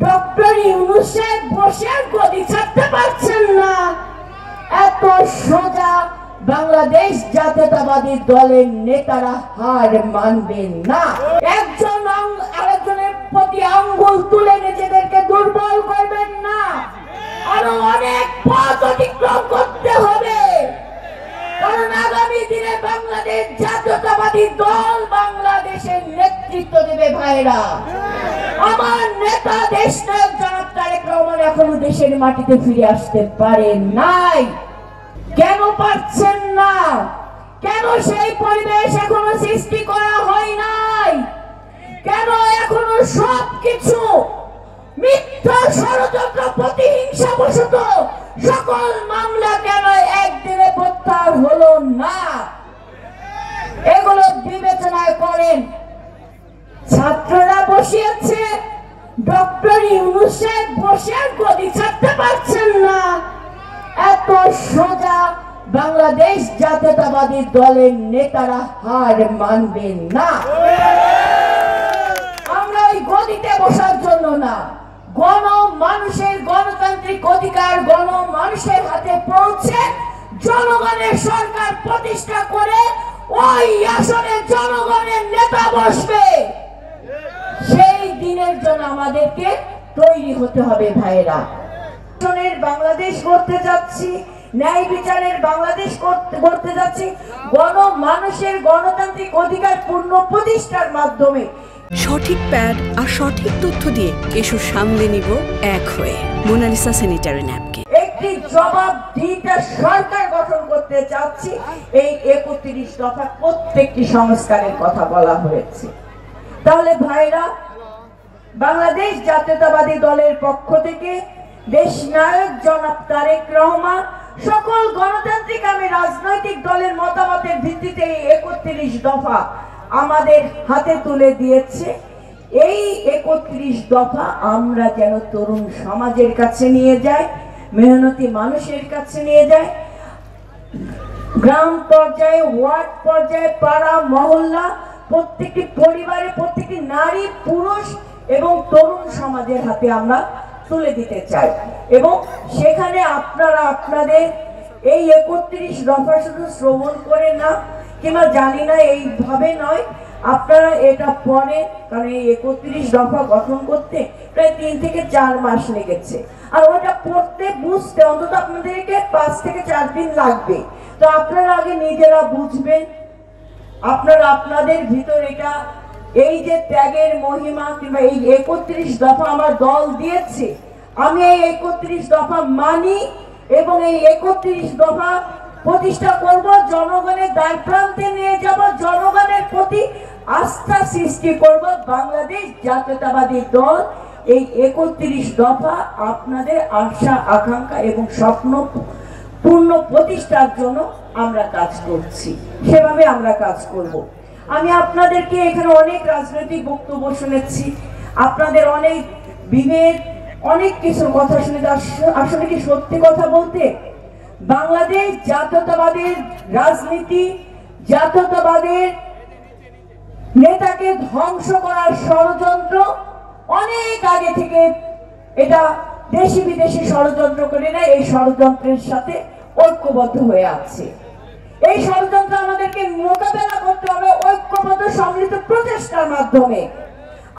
Doctor Yunus বসে গদি ছাড়তে পারছেন না। এত সোজা বাংলাদেশ জাতীয়তাবাদী দলের নেতারা হার মানবেন না। একজন আরেকজনের প্রতি আঙ্গুল তুলে নিজেদেরকে দুর্বল করবেন না। আরো অনেক পথ অতিক্রম করতে হবে, কারণ আগামী দিনে বাংলাদেশ জাতীয়তাবাদী দল বাংলাদেশের নেতৃত্ব দেবে। ভাইরা, আমার নেতা দেশ নায়ক জনাব তারেক রহমান এখনো দেশের মাটিতে ফিরে আসতে পারেন নাই। কেন পারছেন না? কেন সেই পরিবেশ এখনো সৃষ্টি করা হয় নাই? কেন এখনো সবকিছু মিথ্যা ষড়যন্ত্র প্রতিহিংসাবশত সকল মামলা কেন একদিনে প্রত্যাহার হলো না? এগুলো বিবেচনায় করেন। ছাত্ররা বসিয়েছে, ডক্টর ইউনূস বসে গদি ছাড়তে পারছেন না। এত সোজা বাংলাদেশ জাতীয়তাবাদী দলের নেতারা হার মানবেন না। আমরা ওই গদিতে বসার জন্য না, মানুষের গণতান্ত্রিক অধিকার মানুষের হাতে পৌঁছে জনগণের সরকার প্রতিষ্ঠা করে ওই আসনে জনগণের নেতা বসবে। সেই দিনের জন্য আমাদেরকে তৈরি হতে হবে। ভাইরা, বাংলাদেশ করতে যাচ্ছি, ন্যায় বিচারের বাংলাদেশ করতে যাচ্ছি, মানুষের গণতান্ত্রিক অধিকার পূর্ণ প্রতিষ্ঠার মাধ্যমে। সঠিক প্যাড আর সঠিক তথ্য দিয়ে এসব সামলে নিব এক হয়ে মোনালিসা স্যানিটারি ন্যাপকিন। একটি জবাবদিহিতা সরকার গঠন করতে চাচ্ছি। এই ৩১ দফা প্রত্যেকটি সংস্কারের কথা বলা হয়েছে। তাহলে ভাইরা, বাংলাদেশ জাতীয়তাবাদী দলের পক্ষ থেকে দেশ নায়ক জনাব তারেক রহমান সকল গণতান্ত্রিক রাজনৈতিক দলের মতামতের ভিত্তিতে এই ৩১ দফা আমাদের হাতে তুলে দিয়েছে। এই ৩১ দফা আমরা যেন তরুণ সমাজের কাছে নিয়ে যাই, মেহনতি মানুষের কাছে নিয়ে যাই, গ্রাম পর্যায়ে, ওয়ার্ড পর্যায়ে, পাড়া মহল্লা, প্রত্যেকটি পরিবারে, প্রত্যেকটি নারী পুরুষ এবং তরুণ সমাজের হাতে আমরা তুলে দিতে চাই। এবং সেখানে আপনারা আপনাদের এই ৩১ দফা শুধু শ্রবণ করে না কিংবা জানি না এইভাবে নয়, আপনারা এটা পড়েন, কারণ এই ৩১ দফা গঠন করতে প্রায় ৩ থেকে ৪ মাস লেগেছে। আর ওটা পড়তে বুঝতে অন্তত আপনাদেরকে ৫ থেকে ৪ দিন লাগবে। তো আপনারা আগে নিজেরা বুঝবেন, আপনারা আপনাদের ভিতর এটা এই যে ত্যাগের মহিমা কিংবা এই ৩১ দফা আমার দল দিয়েছে, আমি এই ৩১ দফা মানি এবং এই ৩১ দফা প্রতিষ্ঠা করব, জনগণের দ্বার প্রান্তে নিয়ে যাব, জনগণের প্রতি আস্থা সৃষ্টি করব। বাংলাদেশ জাতীয়তাবাদী দল এই ৩১ দফা আপনাদের আশা আকাঙ্ক্ষা এবং স্বপ্ন পূর্ণ প্রতিষ্ঠার জন্য আমরা কাজ করছি, সেভাবে আমরা কাজ করব। আমি আপনাদেরকে এখানে অনেক রাজনৈতিক বক্তব্য শুনেছি, আপনাদের অনেক বিভেদ, অনেক কিছু কথা শুনে, আসলে কি সত্যি কথা বলতে বাংলাদেশ জাতীয়তাবাদের রাজনীতি, জাতীয়তাবাদের নেতাকে ধ্বংস করার ষড়যন্ত্র অনেক আগে থেকে এটা দেশি বিদেশি ষড়যন্ত্র করে না, এই ষড়যন্ত্রের সাথে ঐক্যবদ্ধ হয়ে আছে। এই ষড়যন্ত্র আমাদেরকে মোকাবেলা করতে হবে ঐক্যবদ্ধ সম্মিলিত প্রচেষ্টার মাধ্যমে।